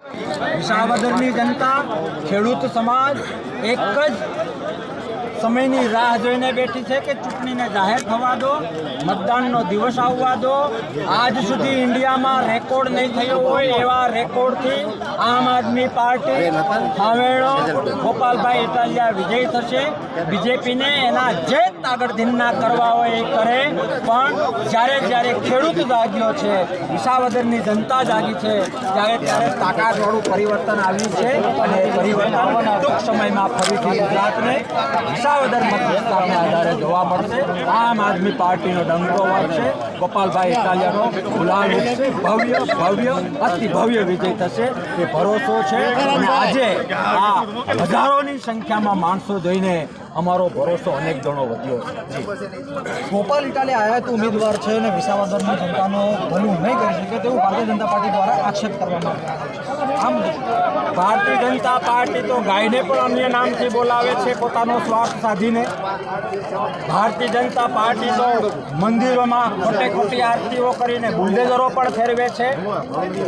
વિસાવદરની જનતા, ખેડૂત સમાજ એક જ સમયની રાહ જોઈને બેઠી છે કે ચૂંટણીને જાહેર થવા દો, મતદાનનો દિવસ આવવા દો। આજ સુધી ઇન્ડિયામાં રેકોર્ડ નહીં થયો હોય એવા રેકોર્ડથી આમ આદમી પાર્ટી હાવેણો ગોપાલભાઈ ઇટાલિયા વિજય થશે। બીજેપીને એના જે તાગડધીનના કરવા હોય એ કરે, પણ જ્યારે ખેડૂત જાગ્યો છે, વિસાવદરની જનતા જાગી છે, ત્યારે તાકાતવાળું પરિવર્તન આવ્યું છે અને એ પરિવર્તન ટૂંક સમયમાં ફરીથી ગુજરાતને વિસાવદર મત વિસ્તારના આધારે જોવા મળશે। આમ આદમી પાર્ટીનો ડંકો વાગશે, ગોપાલભાઈ ઇટાલિયાનો ગુલાલ ઉઠશે, ભવ્ય અતિ ભવ્ય વિજય થશે એ ભરોસો છે। અને આજે આ હજારોની સંખ્યામાં માણસો જોઈને અમારો ભરોસો અનેક ગણો વધ્યો છે। ગોપાલ ઇટાલિયા આયાત ઉમેદવાર છે અને વિસાવદરની જનતાનો ભલું નહીં કરી શકે તેવું ભારતીય જનતા પાર્ટી દ્વારા આક્ષેપ કરવામાં આવ્યો છે। ભારતીય જનતા પાર્ટી તો ગાયને પણ અન્ય નામથી બોલાવે છે પોતાનો સ્વાર્થ સાધીને। ભારતીય જનતા પાર્ટી તો મંદિરોમાં ખોટી આરતીઓ કરીને બુલડેઝરો પણ ફેરવે છે।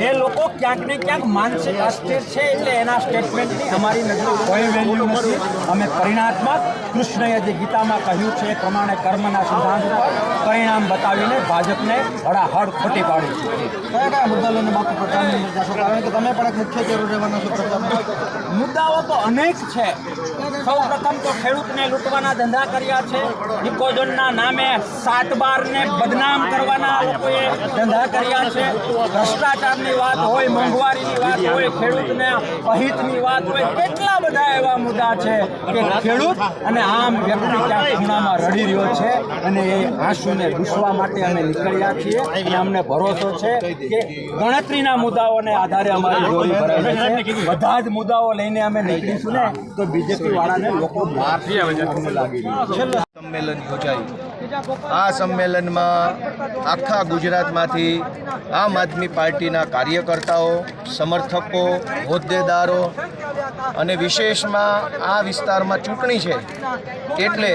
એ લોકો ક્યાંક ને ક્યાંક માનસિક અસ્થિર છે, એટલે એના સ્ટેટમેન્ટની અમારી નજરે કોઈ વેલ્યુ નથી। અમે પરિણાત્મક કૃષ્ણએ જે ગીતામાં કહ્યું છે એ પ્રમાણે કર્મના સિદ્ધાંત પર પરિણામ બતાવીને ભાજપને હળાહળ ખોટી પાડી છે। કયા મુદ્દા લઈને બાપુ પ્રચારની જશો? કારણ કે તમે પણ એક મુખ્ય ચહેરો રહેવાના છો પ્રચારમાં। મુદ્દાઓ તો અનેક છે। સૌ પ્રથમ તો ખેડૂતને લૂંટવાના ધંધા કર્યા છે। ઇકોઝોનના નામે 7 બારને બદનામ કરવાના લોકોએ ધંધા કર્યા છે। ભ્રષ્ટાચારની વાત હોય, મોંઘવારીની વાત હોય, ખેડૂતને અહિતની વાત હોય, કેટલા બધા એવા મુદ્દા છે કે ખેડૂત અને આમ વ્યક્તિ ક્યાંક ખૂણામાં રડી રહ્યો છે અને એ આંસુને ભૂસવા માટે અમે નીકળ્યા છીએ। અને અમને ભરોસો છે કે ગણતરીના મુદ્દાઓને આધારે અમારી જોડી ભરાઈ છે। બધા જ મુદ્દાઓ લઈને અમે નીકળીશું ને તો બીજેપી વાળાને લોકો માફી લાગી રહ્યું છે। સંમેલન યોજાયું। આ સંમેલનમાં આખા ગુજરાતમાંથી આમ આદમી પાર્ટીના કાર્યકર્તાઓ, સમર્થકો, હોદ્દેદારો અને વિશેષમાં આ વિસ્તારમાં ચૂંટણી છે એટલે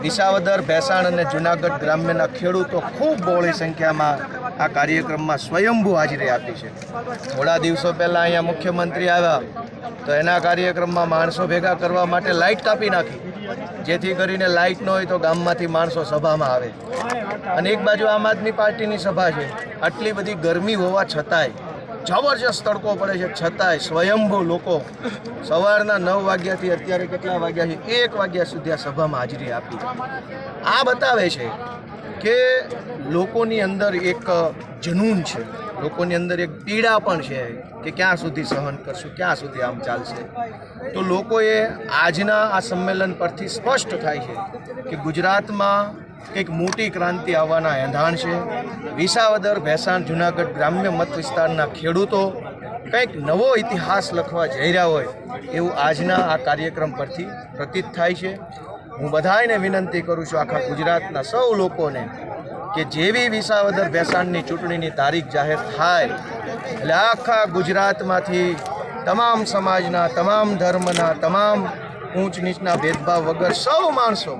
વિસાવદર, ભેસાણ અને જૂનાગઢ ગ્રામ્યના ખેડૂતો ખૂબ બહોળી સંખ્યામાં આ કાર્યક્રમમાં સ્વયંભૂ હાજરી આપી છે। થોડા દિવસો પહેલાં અહીંયા મુખ્યમંત્રી આવ્યા તો એના કાર્યક્રમમાં માણસો ભેગા કરવા માટે લાઇટ કાપી નાખી, જેથી કરીને લાઇટ ન હોય તો ગામમાંથી માણસો સભામાં આવે। અને એક બાજુ આમ આદમી પાર્ટીની સભા છે, આટલી બધી ગરમી હોવા છતાંય, જબરજસ્ત તડકો પડે છે છતાંય સ્વયંભૂ લોકો સવારના 9 વાગ્યાથી અત્યારે કેટલા વાગ્યા છે, 1 વાગ્યા સુધી આ સભામાં હાજરી આપી। આ બતાવે છે કે લોકોની અંદર એક જનૂન છે, લોકોની અંદર એક પીડા પણ છે કે ક્યાં સુધી સહન કરશું, ક્યાં સુધી આમ ચાલશે। તો લોકોએ આજના આ સંમેલન પરથી સ્પષ્ટ થાય છે કે ગુજરાતમાં કંઈક મોટી ક્રાંતિ આવવાના એંધાણ છે। વિસાવદર, ભેસાણ, જૂનાગઢ ગ્રામ્ય મત વિસ્તારના ખેડૂતો કંઈક નવો ઇતિહાસ લખવા જઈ રહ્યા હોય એવું આજના આ કાર્યક્રમ પરથી પ્રતીત થાય છે। હું બધાને વિનંતી કરું છું, આખા ગુજરાતના સૌ લોકોને, કે જેવી વિસાવદર ભેસાણની ચૂંટણીની તારીખ જાહેર થાય એટલે આખા ગુજરાતમાંથી તમામ સમાજના, તમામ ધર્મના, તમામ ઊંચ નીચના ભેદભાવ વગર સૌ માણસો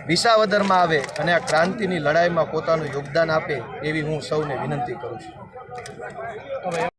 વિસાવદરમાં આવે અને આ ક્રાંતિની લડાઈમાં પોતાનું યોગદાન આપે એવી હું સૌને વિનંતી કરું છું।